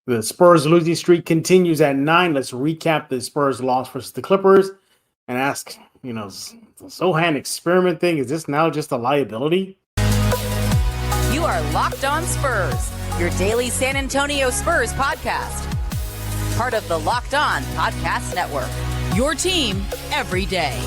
The Spurs losing streak continues at 9. Let's recap the Spurs loss versus the Clippers and ask, the Sochan experiment thing, is this now just a liability? You are Locked On Spurs, your daily San Antonio Spurs podcast. Part of the Locked On Podcast Network, your team every day.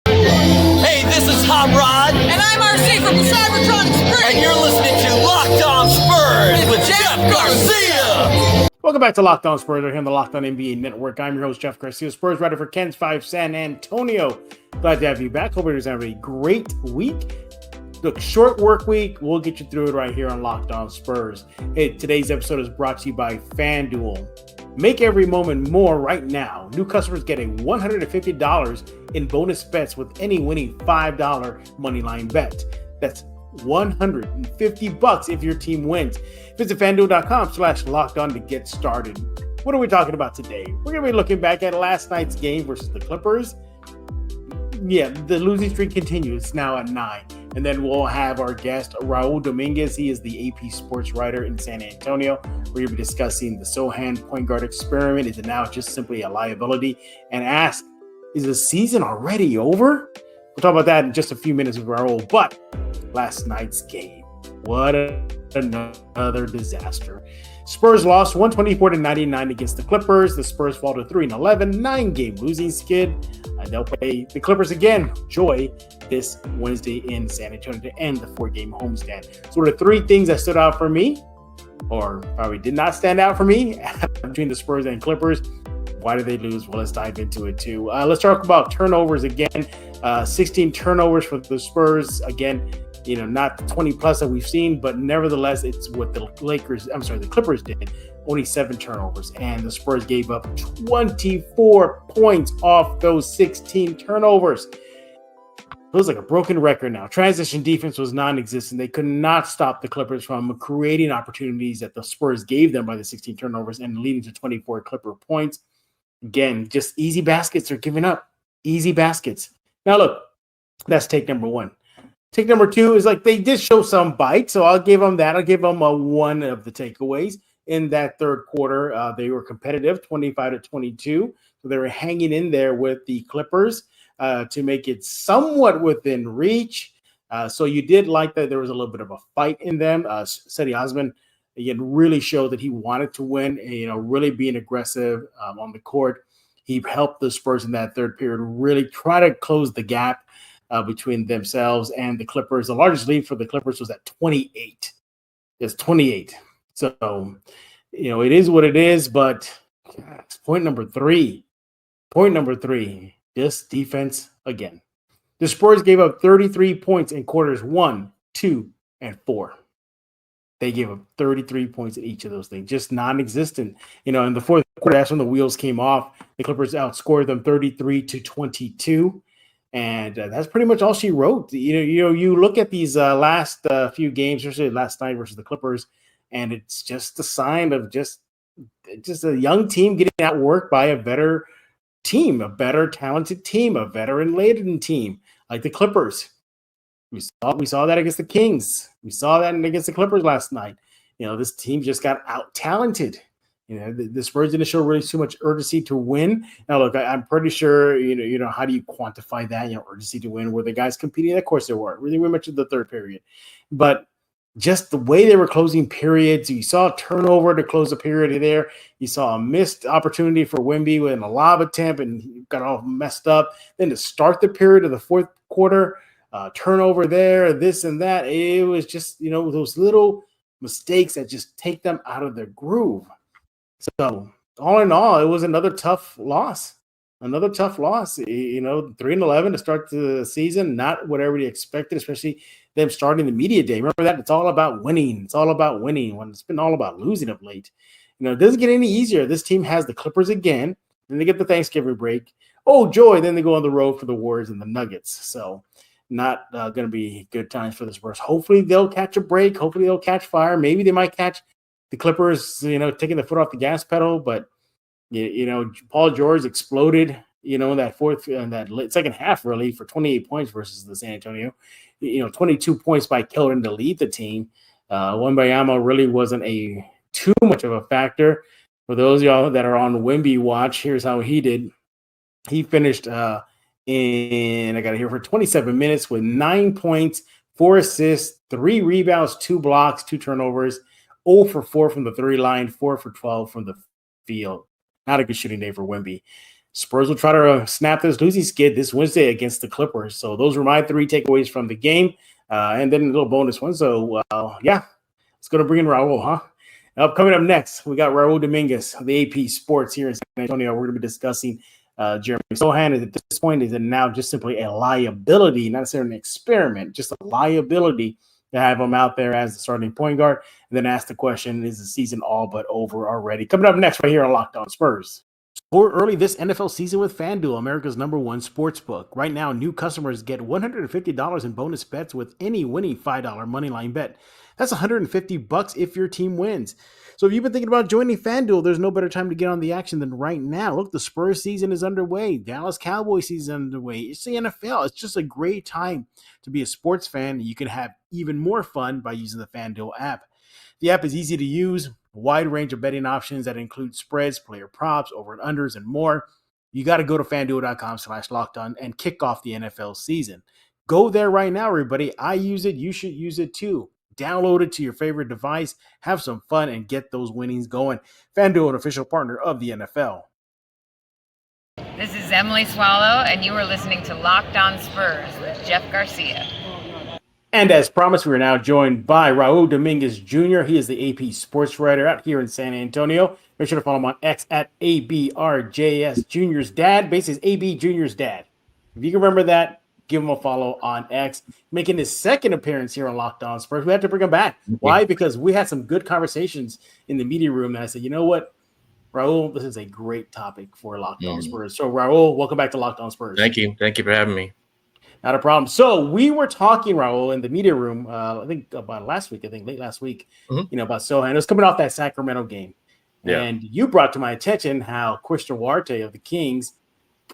Hey, this is Hot Rod. And I'm RC from the Cybertronic Spurs. And you're listening to Locked On Spurs with Jeff Garcia. Welcome back to Locked On Spurs. We're here on the Locked On NBA Network. I'm your host, Jeff Garcia, Spurs writer for Ken's 5 San Antonio. Glad to have you back. Hope you're having a great week. Look, short work week. We'll get you through it right here on Locked On Spurs. Hey, today's episode is brought to you by FanDuel. Make every moment more right now. New customers get a $150 in bonus bets with any winning $5 moneyline bet. That's $150 if your team wins. Visit FanDuel.com/lockedon to get started. What are we talking about today? We're going to be looking back at last night's game versus the Clippers. Yeah, the losing streak continues. It's now at 9. And then we'll have our guest, Raul Dominguez. He is the AP sports writer in San Antonio. We're going to be discussing the Sochan point guard experiment. Is it now just simply a liability? And ask, is the season already over? We'll talk about that in just a few minutes with Raul. But last night's game, what another disaster. Spurs lost 124-99 against the Clippers. The Spurs fall to 3-11, 9-game losing skid. They'll play the Clippers again, Joy, this Wednesday in San Antonio to end the 4-game homestand. So, what are three things that stood out for me, or probably did not stand out for me, between the Spurs and Clippers? Why did they lose? Well, let's dive into it too. Let's talk about turnovers again. 16 turnovers for the Spurs. Again, not the 20 plus that we've seen, but nevertheless, it's what the Clippers did. Only 7 turnovers, and the Spurs gave up 24 points off those 16 turnovers. Feels like a broken record now. Transition defense was non-existent. They could not stop the Clippers from creating opportunities that the Spurs gave them by the 16 turnovers and leading to 24 Clipper points. Again, just easy baskets are giving up. Easy baskets. Now, look, that's take number 1. Take number 2 is like they did show some bite, so I'll give them that. I'll give them one of the takeaways. In that third quarter, they were competitive, 25-22. So they were hanging in there with the Clippers to make it somewhat within reach. So you did like that there was a little bit of a fight in them. Cedi Osman, again, really showed that he wanted to win, really being aggressive on the court. He helped the Spurs in that third period really try to close the gap between themselves and the Clippers. The largest lead for the Clippers was at 28. It's 28. So, it is what it is, but point number 3, just defense again. The Spurs gave up 33 points in quarters 1, 2, and 4. They gave up 33 points in each of those things, just non-existent. In the fourth quarter, that's when the wheels came off. The Clippers outscored them 33-22. And that's pretty much all she wrote. You look at these last few games, especially last night versus the Clippers, and it's just a sign of just a young team getting outworked by a better team, a better talented team, a veteran-laden team like the Clippers. We saw that against the Kings. We saw that against the Clippers last night. This team just got out-talented. The Spurs didn't show really too much urgency to win. Now, look, I'm pretty sure, how do you quantify that, urgency to win? Were the guys competing? Of course they were. Really much of the third period. But just the way they were closing periods, you saw a turnover to close a period there. You saw a missed opportunity for Wemby with a lob attempt, and he got all messed up. Then to start the period of the fourth quarter, turnover there, this and that. It was just, those little mistakes that just take them out of their groove. So all in all, it was another tough loss. 3-11 to start the season, not what everybody expected, especially them starting the media day. Remember that? It's all about winning. It's all about winning when it's been all about losing of late. It doesn't get any easier. This team has the Clippers again. Then they get the Thanksgiving break. Oh, joy. Then they go on the road for the Warriors and the Nuggets. So not going to be good times for the Spurs. Hopefully they'll catch a break. Hopefully they'll catch fire. Maybe they might catch the Clippers, taking the foot off the gas pedal, but Paul George exploded, in that second half really for 28 points versus the San Antonio, 22 points by Keldon to lead the team. Wembanyama really wasn't too much of a factor. For those of y'all that are on Wemby watch, here's how he did. He finished I got it here, for 27 minutes with 9 points, 4 assists, 3 rebounds, 2 blocks, 2 turnovers, 0 for 4 from the 3 line, 4 for 12 from the field. Not a good shooting day for Wemby. Spurs will try to snap this losing skid this Wednesday against the Clippers. So those were my 3 takeaways from the game. And then a little bonus one. So, let's go to bring in Raul, huh? Coming up next, we got Raul Dominguez of the AP Sports here in San Antonio. We're going to be discussing Jeremy Sochan. At this point, is it now just simply a liability, not necessarily an experiment, just a liability to have him out there as the starting point guard? And then ask the question, is the season all but over already? Coming up next right here on Locked On Spurs. Score early this NFL season with FanDuel, America's #1 sportsbook. Right now, new customers get $150 in bonus bets with any winning $5 moneyline bet. That's $150 if your team wins. So if you've been thinking about joining FanDuel, there's no better time to get on the action than right now. Look, the Spurs season is underway. Dallas Cowboys season is underway. It's the NFL. It's just a great time to be a sports fan. You can have even more fun by using the FanDuel app. The app is easy to use, a wide range of betting options that include spreads, player props, over and unders, and more. You got to go to FanDuel.com/lockedon and kick off the NFL season. Go there right now, everybody. I use it. You should use it too. Download it to your favorite device, have some fun, and get those winnings going. FanDuel, an official partner of the NFL. This is Emily Swallow, and you are listening to Locked On Spurs with Jeff Garcia. And as promised, we are now joined by Raul Dominguez Jr. He is the AP sports writer out here in San Antonio. Make sure to follow him on X at ABRJS Jr.'s dad. Basically, AB Jr.'s dad. If you can remember that, give him a follow on X. Making his second appearance here on Locked On Spurs. We had to bring him back. Why? Because we had some good conversations in the media room. And I said, you know what, Raul, this is a great topic for Locked On Spurs. So, Raul, welcome back to Locked On Spurs. Thank you. Thank you for having me. Not a problem. So we were talking, Raul, in the media room, I think about late last week, about Sochan. It was coming off that Sacramento game. Yeah. And you brought to my attention how Chris Duarte of the Kings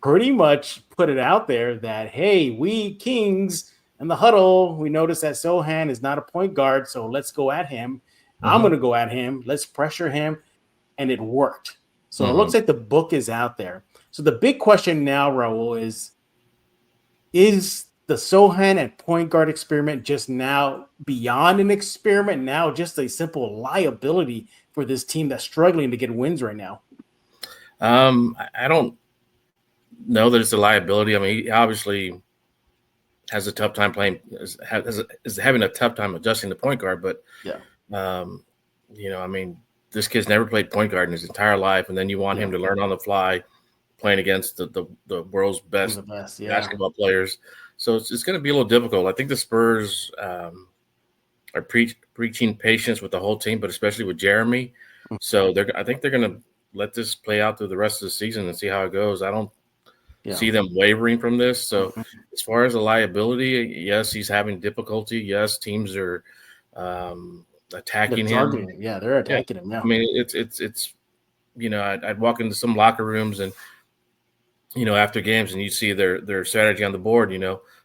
pretty much put it out there that, hey, we Kings in the huddle, we noticed that Sochan is not a point guard, so let's go at him. I'm going to go at him. Let's pressure him. And it worked. So it looks like the book is out there. So the big question now, Raul, is the Sochan and point guard experiment just now beyond an experiment, now just a simple liability for this team that's struggling to get wins right now? I don't know that it's a liability. I mean, he obviously has a tough time playing, is having a tough time adjusting the point guard. But, I mean, this kid's never played point guard in his entire life, and then you want him to learn on the fly, playing against the world's best basketball players. So it's going to be a little difficult. I think the Spurs are preaching patience with the whole team, but especially with Jeremy. So I think they're going to let this play out through the rest of the season and see how it goes. I don't see them wavering from this. So as far as the liability, yes, he's having difficulty. Yes, teams are attacking him. Yeah, they're attacking him now. I mean, it's I'd walk into some locker rooms and, after games, and you see their strategy on the board,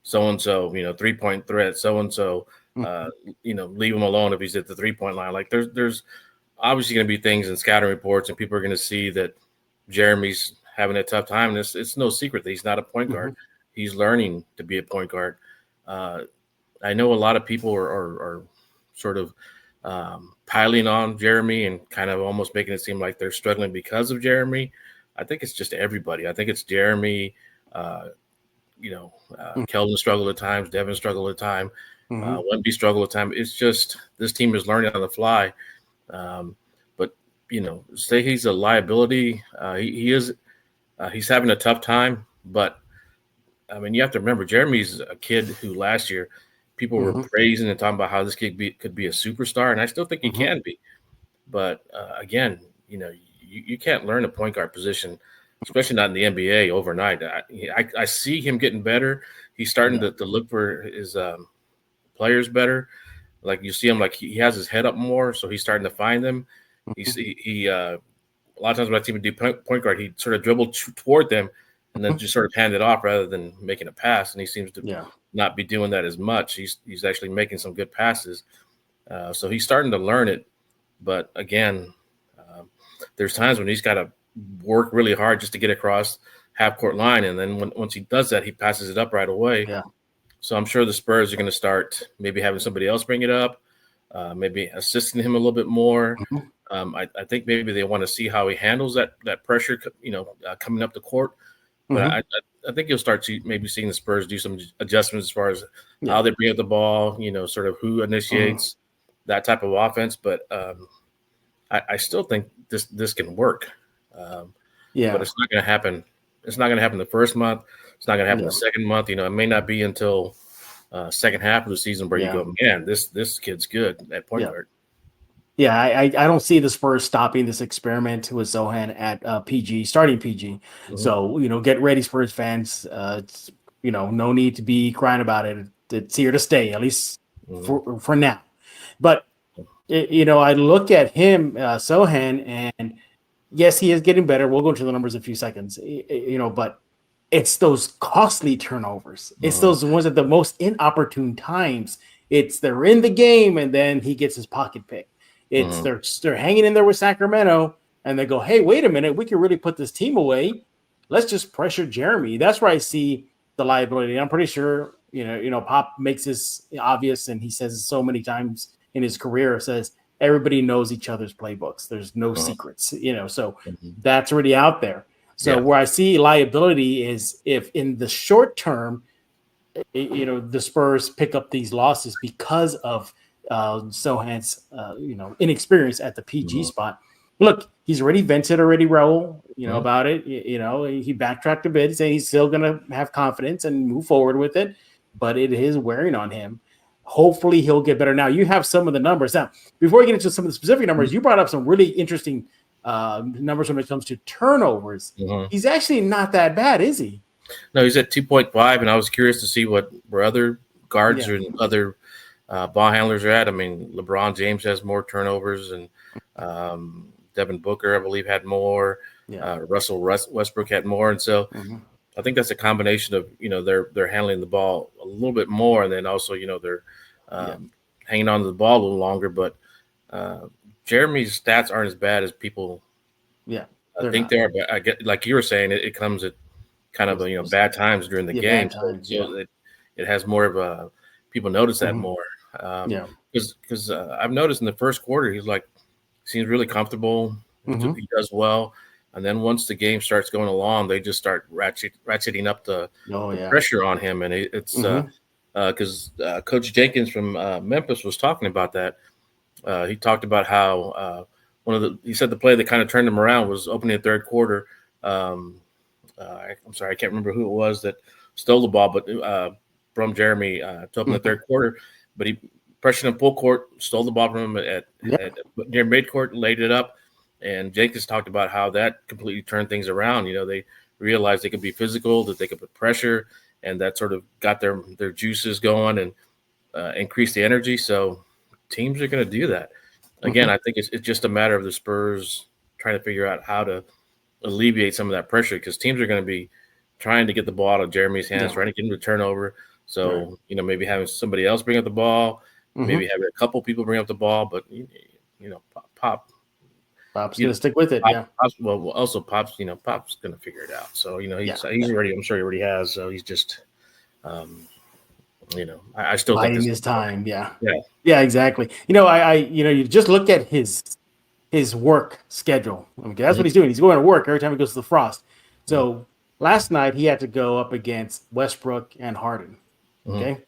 so-and-so, 3-point threat, so-and-so, leave him alone if he's at the 3-point line. Like there's obviously going to be things in scouting reports, and people are going to see that Jeremy's having a tough time. And it's no secret that he's not a point guard. He's learning to be a point guard. I know a lot of people are sort of piling on Jeremy and kind of almost making it seem like they're struggling because of Jeremy. I think it's just everybody. I think it's Jeremy, Kelvin struggled at times, Devin struggled at times, Wemby struggled at times. It's just this team is learning on the fly. But say he's a liability. He is. He's having a tough time. But I mean, you have to remember, Jeremy's a kid who last year people were praising and talking about how this kid could be a superstar, and I still think he can be. But again, you can't learn a point guard position, especially not in the NBA, overnight. I see him getting better. He's starting to look for his players better. Like you see him, like he has his head up more, so he's starting to find them. He a lot of times when I see him do point guard, he sort of dribbled toward them and then just sort of hand it off rather than making a pass. And he seems to not be doing that as much. He's actually making some good passes. So he's starting to learn it. But again, there's times when he's got to work really hard just to get across half-court line. And then once he does that, he passes it up right away. Yeah. So I'm sure the Spurs are going to start maybe having somebody else bring it up, maybe assisting him a little bit more. Mm-hmm. I think maybe they want to see how he handles that pressure, coming up the court. But I think you'll start to maybe seeing the Spurs do some adjustments as far as how they bring up the ball, sort of who initiates that type of offense. But I still think this can work. But it's not going to happen. It's not going to happen the first month. It's not going to happen the second month. It may not be until second half of the season where you go, man, this kid's good at point guard. Yeah, I don't see the Spurs stopping this experiment with Sochan at PG, starting PG. So, get ready, Spurs fans. It's, no need to be crying about it. It's here to stay, at least for now. But, I look at him, Sochan, and yes, he is getting better. We'll go into the numbers in a few seconds, but it's those costly turnovers. It's those ones at the most inopportune times. They're in the game, and then he gets his pocket pick. They're hanging in there with Sacramento, and they go, hey, wait a minute, we can really put this team away. Let's just pressure Jeremy. That's where I see the liability. I'm pretty sure, Pop makes this obvious, and he says it so many times in his career, says everybody knows each other's playbooks. There's no secrets, so that's already out there. So where I see liability is if in the short term, the Spurs pick up these losses because of Sochan's, inexperience at the PG spot. Look, he's already vented Raul, about it. He backtracked a bit, saying he's still going to have confidence and move forward with it, but it is wearing on him. Hopefully he'll get better. Now, you have some of the numbers. Now, before we get into some of the specific numbers, you brought up some really interesting numbers when it comes to turnovers. He's actually not that bad, is he? No, he's at 2.5, and I was curious to see where other guards or other ball handlers are at. I mean, LeBron James has more turnovers, and Devin Booker, I believe, had more. Russell Westbrook had more, and so I think that's a combination of they're handling the ball a little bit more, and then also they're hanging on to the ball a little longer. But Jeremy's stats aren't as bad as people. I think they are. But I get, like you were saying, it comes at kind of bad times during the game. So it has more of a people notice that more. Because I've noticed in the first quarter he seems really comfortable. He does well, and then once the game starts going along, they just start ratcheting up the pressure on him, and it's because Coach Jenkins from Memphis was talking about that. He talked about how he said the play that kind of turned him around was opening the third quarter. I'm sorry, I can't remember who it was that stole the ball, but from Jeremy to open the third quarter. But he pressured him full court, stole the ball from him at near midcourt, laid it up. And Jenkins talked about how that completely turned things around. They realized they could be physical, that they could put pressure, and that sort of got their juices going and increased the energy. So teams are going to do that. Again, I think it's just a matter of the Spurs trying to figure out how to alleviate some of that pressure, because teams are going to be trying to get the ball out of Jeremy's hands, trying to get him to turnover. So, maybe having somebody else bring up the ball, maybe having a couple people bring up the ball, but, Pop's going to stick with it. Pop's Pop's going to figure it out. So, he's already, I'm sure he already has. So he's just, I still biding think his time. Yeah, exactly. You just look at his work schedule. That's what he's doing. He's going to work every time he goes to the Frost. So last night he had to go up against Westbrook and Harden. Okay.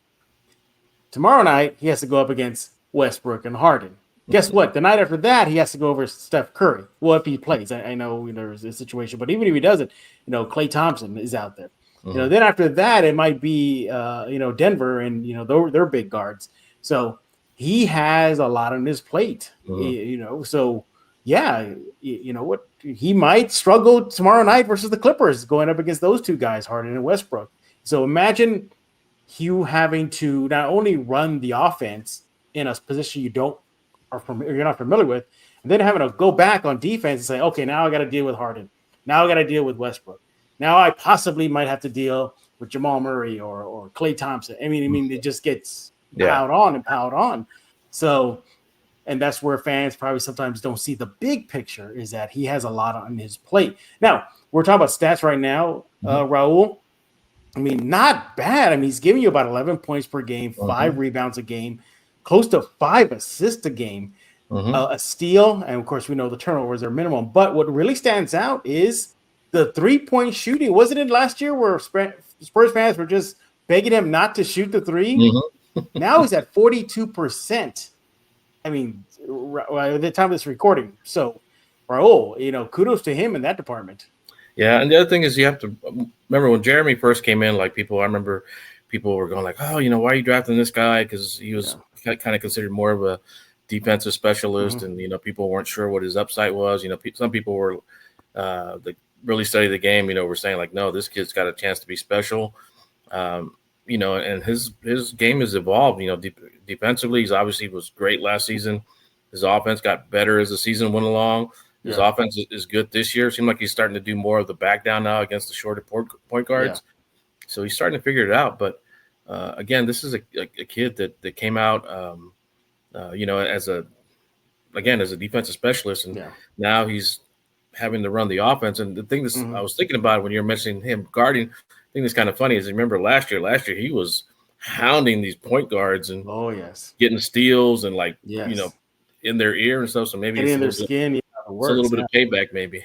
Tomorrow night he has to go up against Westbrook and Harden. Guess what? The night after that he has to go over Steph Curry. Well, if he plays, I know there's a situation, but even if he doesn't, Klay Thompson is out there. Then after that it might be Denver and they're big guards. So he has a lot on his plate. So what, he might struggle tomorrow night versus the Clippers going up against those two guys, Harden and Westbrook. So imagine you having to not only run the offense in a position you're not familiar with, and then having to go back on defense and say, okay, now I got to deal with Harden. Now I got to deal with Westbrook. Now I possibly might have to deal with Jamal Murray or Klay Thompson. I mean, it just gets piled on and piled on. So and that's where fans probably sometimes don't see the big picture, is that he has a lot on his plate. Now, we're talking about stats right now, Raul. I mean, not bad. I mean, he's giving you about 11 points per game, 5 rebounds a game, close to 5 assists a game, a steal, and of course, we know the turnovers are minimum. But what really stands out is the 3-point shooting. Wasn't it last year where Spurs fans were just begging him not to shoot the three? Now he's at 42%. I mean, at the time of this recording. So, Raul, kudos to him in that department. Yeah, and the other thing is you have to remember when Jeremy first came in, I remember people were going like, oh, why are you drafting this guy? Because he was kind of considered more of a defensive specialist, and, people weren't sure what his upside was. Some people were that really study the game, were saying like, no, this kid's got a chance to be special. And his game has evolved, defensively. He's obviously was great last season. His offense got better as the season went along. His offense is good this year. It seemed like he's starting to do more of the back down now against the shorter point guards. Yeah. So he's starting to figure it out. But again, this is a kid that came out, as a defensive specialist, and now he's having to run the offense. And the thing that I was thinking about when you're mentioning him guarding, the thing that's kind of funny is, remember last year he was hounding these point guards and getting steals and in their ear and stuff. So maybe it's in their skin. It's a little bit of payback, maybe.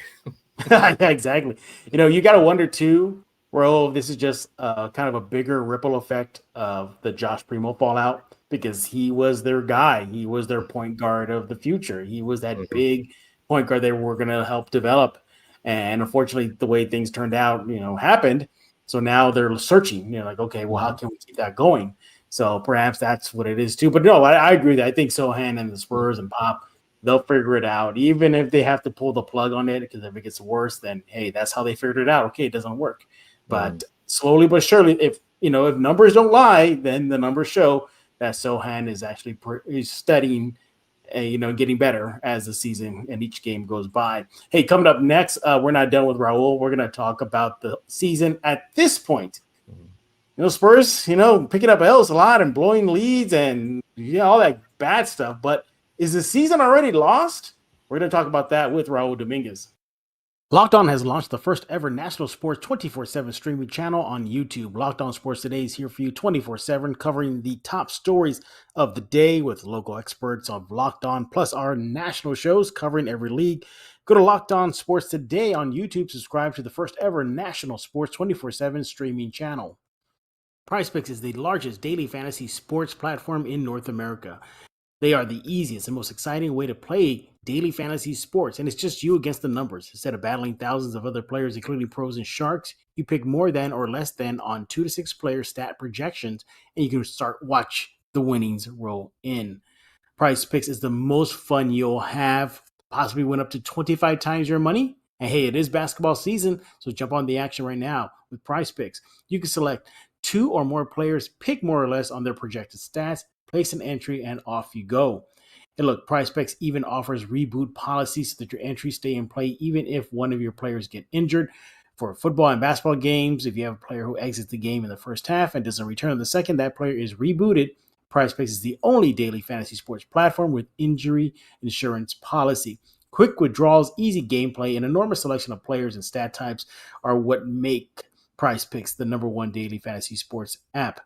Yeah, exactly. You got to wonder too, this is just kind of a bigger ripple effect of the Josh Primo fallout, because he was their guy. He was their point guard of the future. He was that big point guard they were going to help develop. And unfortunately, the way things turned out, happened. So now they're searching, okay, well, how can we keep that going? So perhaps that's what it is too. But no, I agree that I think Sochan and the Spurs and Pop, they'll figure it out, even if they have to pull the plug on it, because if it gets worse, then, hey, that's how they figured it out. Okay, it doesn't work. But slowly but surely, if numbers don't lie, then the numbers show that Sochan is actually studying, getting better as the season and each game goes by. Hey, coming up next, we're not done with Raul. We're going to talk about the season at this point. Spurs, picking up L's a lot and blowing leads and all that bad stuff. But is the season already lost? We're going to talk about that with Raul Dominguez. Locked On has launched the first ever national sports 24/7 streaming channel on YouTube. Locked On Sports Today is here for you 24/7, covering the top stories of the day with local experts of Locked On, plus our national shows covering every league. Go to Locked On Sports Today on YouTube. Subscribe to the first ever national sports 24/7 streaming channel. PrizePicks is the largest daily fantasy sports platform in North America. They are the easiest and most exciting way to play daily fantasy sports, and it's just you against the numbers. Instead of battling thousands of other players, including pros and sharks, you pick more than or less than on 2 to 6 player stat projections, and you can watch the winnings roll in. PrizePicks is the most fun you'll have, possibly win up to 25 times your money. And hey, it is basketball season, so jump on the action right now with PrizePicks. You can select 2 or more players, pick more or less on their projected stats, place an entry, and off you go. And look, PrizePicks even offers reboot policies so that your entries stay in play even if one of your players get injured. For football and basketball games, if you have a player who exits the game in the first half and doesn't return in the second, that player is rebooted. PrizePicks is the only daily fantasy sports platform with injury insurance policy. Quick withdrawals, easy gameplay, and enormous selection of players and stat types are what make PrizePicks the #1 daily fantasy sports app.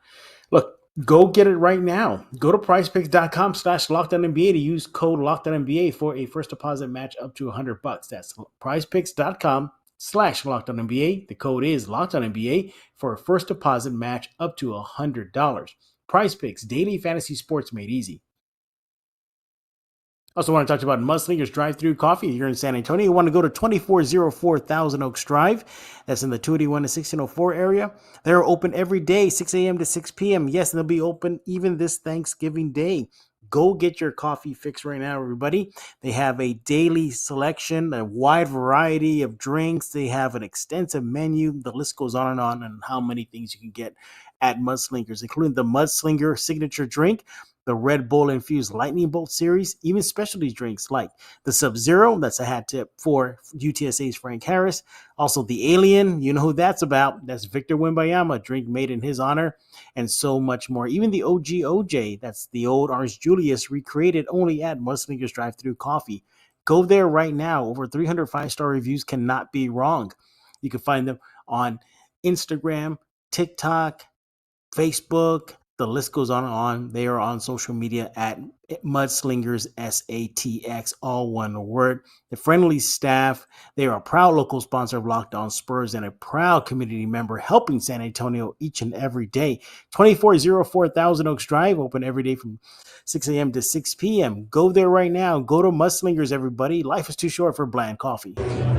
Look, go get it right now. Go to prizepicks.com/LockedOnNBA to use code LockedOnNBA for a first deposit match up to $100. That's prizepicks.com/LockedOnNBA. The code is LockedOnNBA for a first deposit match up to $100. PrizePicks, daily fantasy sports made easy. Also want to talk about Mudslingers Drive-Thru Coffee. If you're in San Antonio, you want to go to 2404 Thousand Oaks Drive. That's in the 281 to 1604 area. They're open every day, 6 a.m. to 6 p.m. Yes, and they'll be open even this Thanksgiving Day. Go get your coffee fix right now, everybody. They have a daily selection, a wide variety of drinks. They have an extensive menu. The list goes on how many things you can get at Mudslingers, including the Mudslinger signature drink. the Red Bull infused Lightning Bolt series, even specialty drinks like the Sub-Zero, that's a hat tip for UTSA's Frank Harris. Also the Alien, you know who that's about. That's Victor Wembanyama, drink made in his honor, and so much more. Even the OG OJ, that's the old Orange Julius, recreated only at Mudslingers Drive-Thru Coffee. Go there right now. Over 300 5-star reviews cannot be wrong. You can find them on Instagram, TikTok, Facebook, the list goes on and on. They are on social media at Mudslingers, SATX, all one word. The friendly staff, they are a proud local sponsor of Locked On Spurs and a proud community member helping San Antonio each and every day. 2404 Thousand Oaks Drive, open every day from 6 a.m. to 6 p.m. Go there right now. Go to Mudslingers, everybody. Life is too short for bland coffee.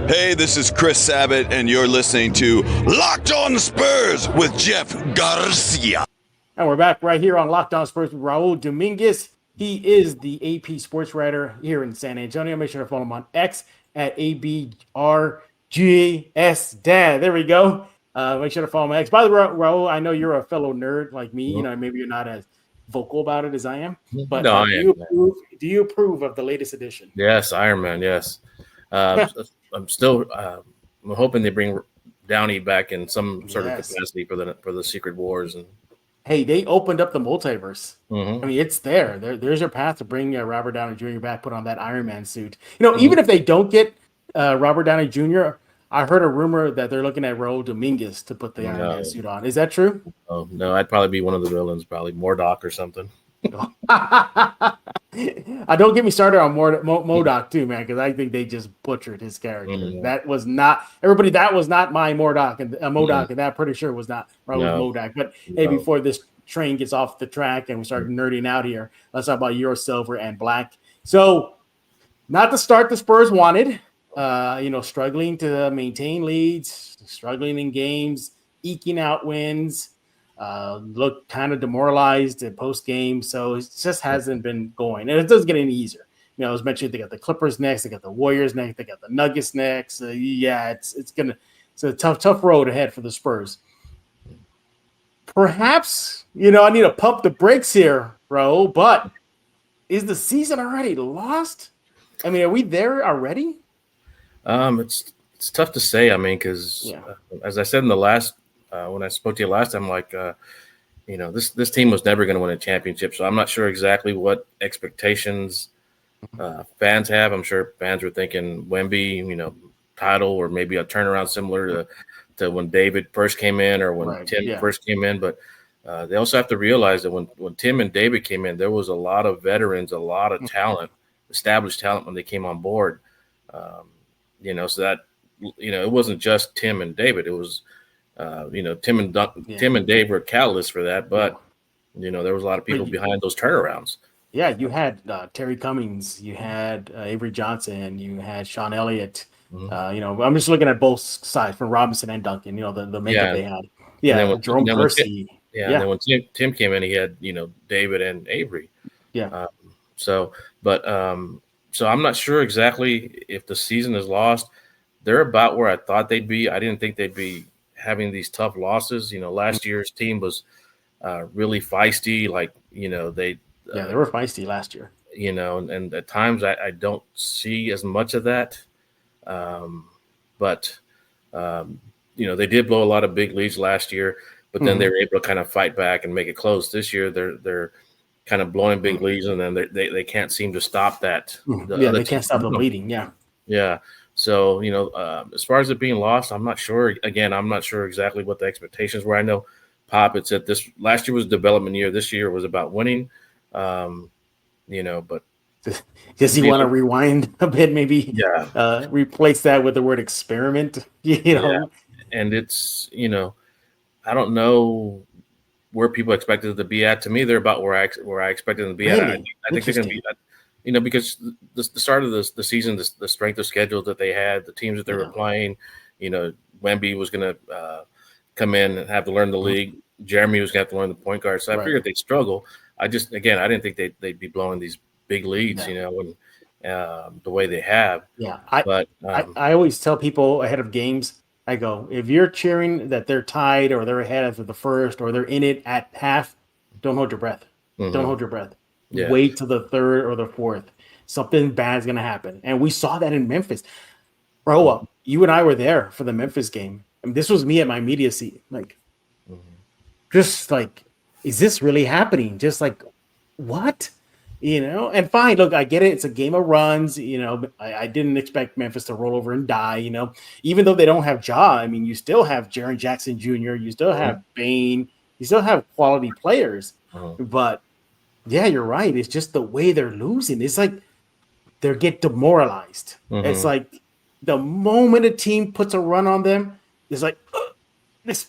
Hey, this is Chris Sabat, and you're listening to Locked On Spurs with Jeff Garcia. And we're back right here on Locked On Spurs with Raul Dominguez. He is the AP sports writer here in San Antonio. Make sure to follow him on X at ABRGS Dad. There we go. Make sure to follow him on X. By the way, Raul, I know you're a fellow nerd like me. You know, maybe you're not as vocal about it as I am. But no, do you approve of the latest edition? Yes, Iron Man, yes. I'm still I'm hoping they bring Downey back in some sort of capacity for the Secret Wars. And hey, they opened up the multiverse. I mean, it's there. There's your path to bring Robert Downey Jr. back, put on that Iron Man suit. You know, even if they don't get Robert Downey Jr., I heard a rumor that they're looking at Raul Dominguez to put the Iron Man suit on. Is that true? Oh, no, I'd probably be one of the villains, probably Mordock or something. Don't get me started on MODOK too, man, because I think they just butchered his character. That was not everybody. That was not my MODOK, and MODOK, and that pretty sure was not Raul MODOK. But hey, before this train gets off the track and we start nerding out here, let's talk about Euro Silver and Black. So, not the start the Spurs wanted. Struggling to maintain leads, struggling in games, eking out wins. Look kind of demoralized at post game, so it just hasn't been going, and it doesn't get any easier. You know, I was mentioning they got the Clippers next, they got the Warriors next, they got the Nuggets next. It's a tough road ahead for the Spurs. Perhaps I need to pump the brakes here, bro. But is the season already lost? I mean, are we there already? It's tough to say. I mean, because as I said in the last. When I spoke to you last time, this team was never going to win a championship. So I'm not sure exactly what expectations fans have. I'm sure fans were thinking Wemby, title, or maybe a turnaround similar to when David first came in or when Tim first came in. But they also have to realize that when Tim and David came in, there was a lot of veterans, a lot of talent, established talent when they came on board. So that, it wasn't just Tim and David. It was Tim and Dave were catalysts for that, but there was a lot of people behind those turnarounds. Yeah, you had Terry Cummings, you had Avery Johnson, you had Sean Elliott. I'm just looking at both sides from Robinson and Duncan. The makeup they had. Yeah, Jerome Kersey. And then when Tim came in, he had David and Avery. Yeah. So I'm not sure exactly if the season is lost. They're about where I thought they'd be. I didn't think they'd be having these tough losses. Last year's team was really feisty. They were feisty last year. And at times I don't see as much of that. But they did blow a lot of big leads last year, but then they were able to kind of fight back and make it close. This year they're kind of blowing big leads, and then they can't seem to stop that. They can't stop the bleeding. Yeah. So, as far as it being lost, I'm not sure. Again, I'm not sure exactly what the expectations were. I know Pop had said this last year was a development year. This year was about winning, but does he want to rewind a bit? Maybe replace that with the word experiment, Yeah. And it's, I don't know where people expected it to be at. To me, they're about where I expected them to be at. I think they're going to be at. Because the start of the season, the strength of schedule that they had, the teams that they were playing, Wemby was going to come in and have to learn the league. Jeremy was going to have to learn the point guard. So I figured they'd struggle. I didn't think they'd be blowing these big leads, and the way they have. Yeah. I always tell people ahead of games, I go, if you're cheering that they're tied or they're ahead after the first or they're in it at half, don't hold your breath. Don't hold your breath. Wait till the third or the fourth. Something bad's going to happen. And we saw that in Memphis. Raul, you and I were there for the Memphis game. I mean, this was me at my media seat. Like, just like, is this really happening? Just like, what? And fine, look, I get it. It's a game of runs. I didn't expect Memphis to roll over and die, even though they don't have Ja. I mean, you still have Jaren Jackson Jr., you still have Bane, you still have quality players. But yeah, you're right. It's just the way they're losing. It's like they get demoralized. It's like the moment a team puts a run on them, it's like,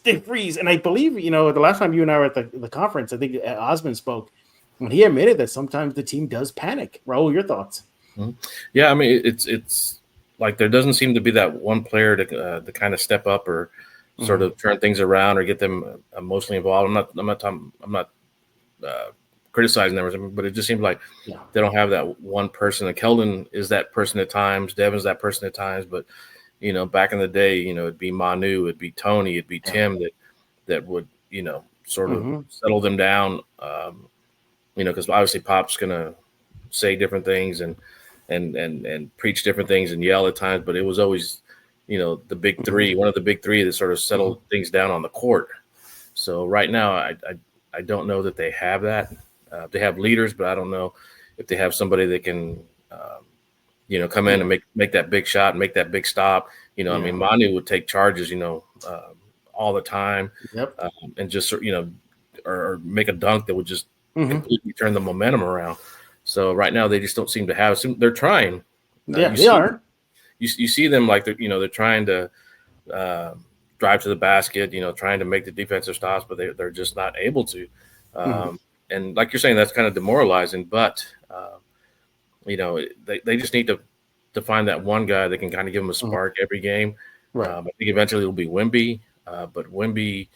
they freeze. And I believe, the last time you and I were at the conference, I think Osmond spoke, when he admitted that sometimes the team does panic. Raul, your thoughts? Yeah, I mean, it's like there doesn't seem to be that one player to kind of step up or sort of turn things around or get them emotionally involved. I'm not criticizing them, but it just seems like they don't have that one person. And Keldon is that person at times. Devin's that person at times. But back in the day, it'd be Manu, it'd be Tony, it'd be Tim that would sort of settle them down. Because obviously Pop's gonna say different things and preach different things and yell at times, but it was always, the big three, one of the big three that sort of settled things down on the court. So right now, I don't know that they have that. They have leaders, but I don't know if they have somebody that can, come in and make that big shot and make that big stop. I mean, Manu would take charges, all the time, and just or make a dunk that would just completely turn the momentum around. So right now they just don't seem to have some. They're trying. They are. You see them like they're trying to drive to the basket. Trying to make the defensive stops, but they're just not able to. And like you're saying, that's kind of demoralizing. But they just need to find that one guy that can kind of give them a spark every game. Right. I think eventually it'll be Wemby, but Wemby,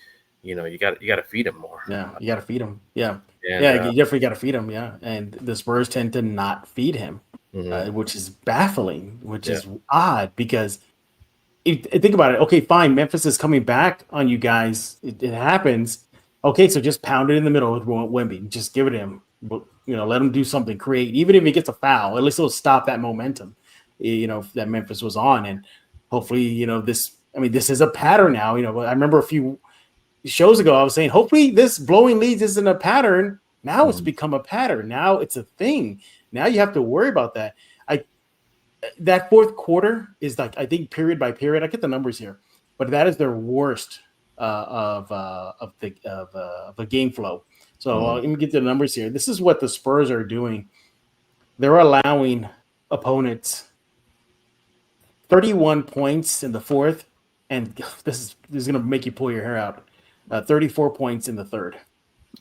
you got to feed him more. Yeah, you got to feed him. Yeah. And, you definitely got to feed him. Yeah, and the Spurs tend to not feed him, which is baffling, which is odd because think about it. Okay, fine, Memphis is coming back on you guys. It happens. Okay, so just pound it in the middle with Wemby. Just give it to him. Let him do something. Create, even if he gets a foul, at least it'll stop that momentum. That Memphis was on, and hopefully, this. I mean, this is a pattern now. I remember a few shows ago, I was saying, hopefully this blowing leads isn't a pattern. Now it's become a pattern. Now it's a thing. Now you have to worry about that. That fourth quarter is like, I think period by period, I get the numbers here, but that is their worst of the game flow. So let me get the numbers here. This is what the Spurs are doing. They're allowing opponents 31 points in the fourth, and this is going to make you pull your hair out. 34 points in the third.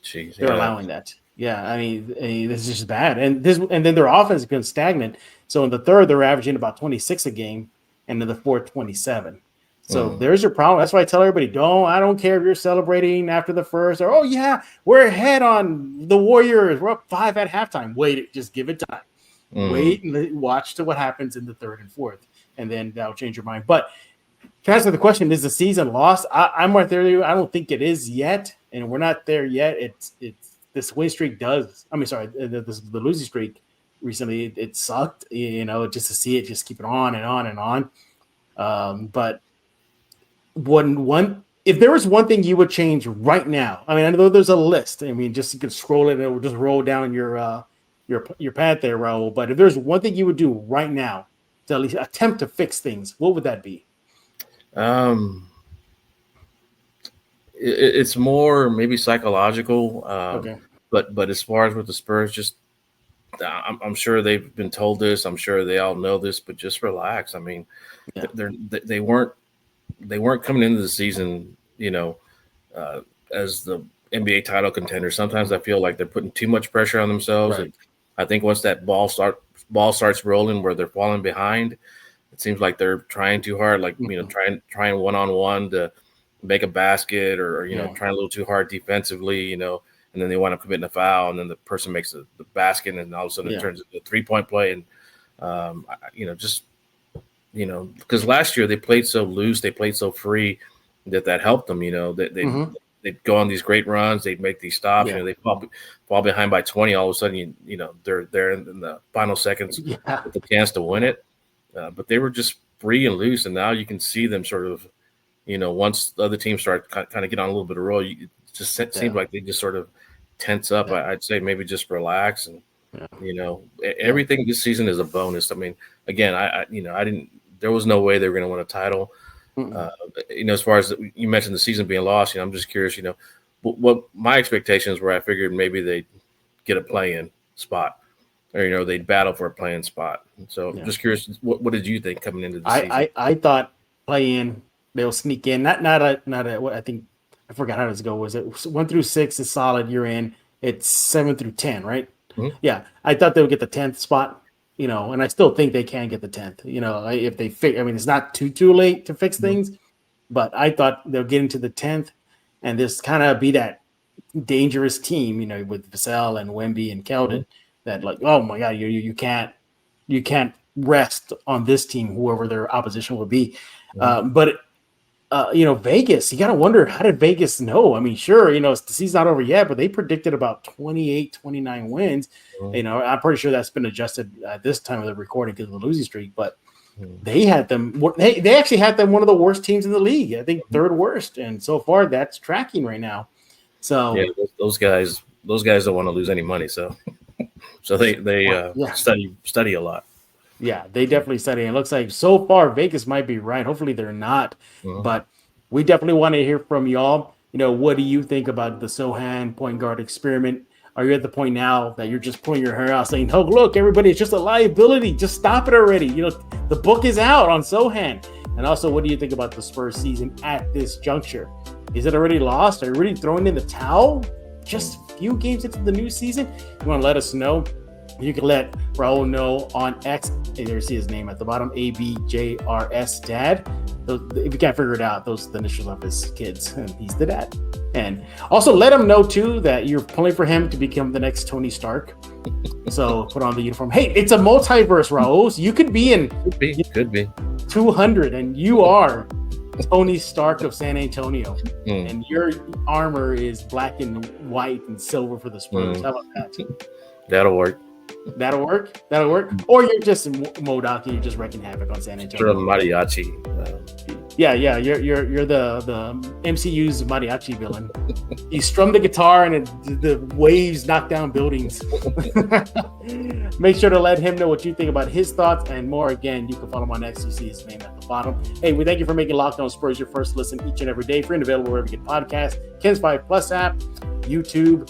Jeez, they're allowing that. Yeah, I mean, this is just bad. And then their offense has been stagnant. So in the third, they're averaging about 26 a game, and in the fourth, 27. So there's your problem. That's why I tell everybody, I don't care if you're celebrating after the first or, we're ahead on the Warriors. We're up 5 at halftime. Wait, just give it time. Wait and watch to what happens in the third and fourth, and then that'll change your mind. But to answer the question, is the season lost? I'm right there. I don't think it is yet, and we're not there yet. It's this win streak does. I mean, sorry, the losing streak recently it sucked. Just to see it, just keep it on and on and on. But if there was one thing you would change right now, I mean, I know there's a list. I mean, just you can scroll it and it will just roll down your path there, Raul. But if there's one thing you would do right now to at least attempt to fix things, what would that be? It's more maybe psychological. Okay. But as far as with the Spurs, just I'm sure they've been told this. I'm sure they all know this, but just relax. I mean, they weren't coming into the season, as the NBA title contender. Sometimes I feel like they're putting too much pressure on themselves. Right. And I think once that ball starts rolling where they're falling behind, it seems like they're trying too hard, like, trying one-on-one to make a basket or trying a little too hard defensively, and then they wind up committing a foul, and then the person makes the basket, and all of a sudden it turns into a three-point play. And, because last year they played so loose, they played so free that helped them. they'd go on these great runs. They'd make these stops. Yeah. They fall behind by 20. All of a sudden, they're there in the final seconds with the chance to win it. But they were just free and loose, and now you can see them sort of, once the other teams start kind of get on a little bit of roll, it just seems like they just sort of tense up. I'd say maybe just relax, and everything this season is a bonus. I mean, again, I didn't. There was no way they were going to win a title. As far as you mentioned the season being lost, I'm just curious. What my expectations were. I figured maybe they'd get a play-in spot, or they'd battle for a play-in spot. So just curious, what did you think coming into the season? I thought play-in. They'll sneak in. Not a. What I think. I forgot how this go. Was it 1 through 6 is solid? You're in. It's 7 through 10, right? Mm-hmm. Yeah, I thought they would get the 10th spot. And I still think they can get the 10th. If they fix. I mean, it's not too late to fix things, but I thought they'll get into the 10th, and this kind of be that dangerous team. With Vassell and Wemby and Keldon, that like, oh my God, you can't rest on this team, whoever their opposition will be. But Vegas, you got to wonder, how did Vegas know? I mean, sure, the season's not over yet, but they predicted about 28, 29 wins. I'm pretty sure that's been adjusted at this time of the recording because of the losing streak, but they had them. They actually had them one of the worst teams in the league. I think third worst. And so far that's tracking right now. So yeah, those guys don't want to lose any money. So they study a lot. Yeah, they definitely study. It looks like so far Vegas might be right. Hopefully they're not. But we definitely want to hear from y'all. What do you think about the Sochan point guard experiment? Are you at the point now that you're just pulling your hair out saying, oh, look, everybody, it's just a liability. Just stop it already. The book is out on Sochan. And also, what do you think about the Spurs season at this juncture? Is it already lost? Are you already throwing in the towel? Just a few games into the new season? You want to let us know? You can let Raul know on X. There, see his name at the bottom, ABJRS Dad. If you can't figure it out, those are the initials of his kids, and he's the dad. And also let him know too that you're pulling for him to become the next Tony Stark. So put on the uniform. Hey, it's a multiverse, Raul. So you could be in could be 200, and you are Tony Stark of San Antonio, and your armor is black and white and silver for the Spurs. How about that? That'll work. That'll work. Or you're just MODOK and you're just wrecking havoc on San Antonio. Sort of mariachi. Yeah. You're the MCU's mariachi villain. You strum the guitar and the waves knock down buildings. Make sure to let him know what you think about his thoughts and more. Again, you can follow him on X. You see his name at the bottom. Hey, we thank you for making Locked On Spurs your first listen each and every day. Free and available wherever you get podcasts. Ken's 5 Plus app, YouTube,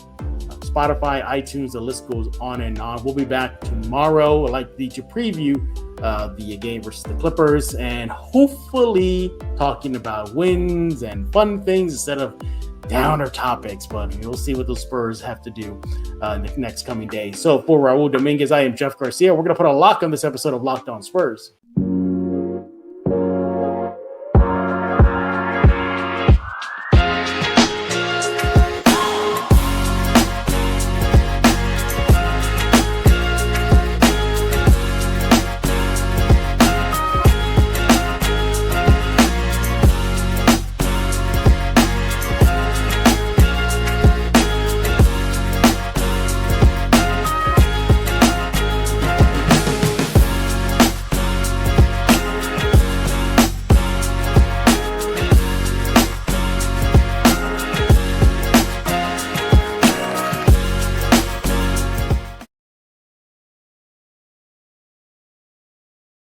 Spotify, iTunes, the list goes on and on. We'll be back tomorrow. I'd like to preview the game versus the Clippers and hopefully talking about wins and fun things instead of downer topics. But we'll see what the Spurs have to do in the next coming days. So for Raul Dominguez, I am Jeff Garcia. We're going to put a lock on this episode of Locked On Spurs.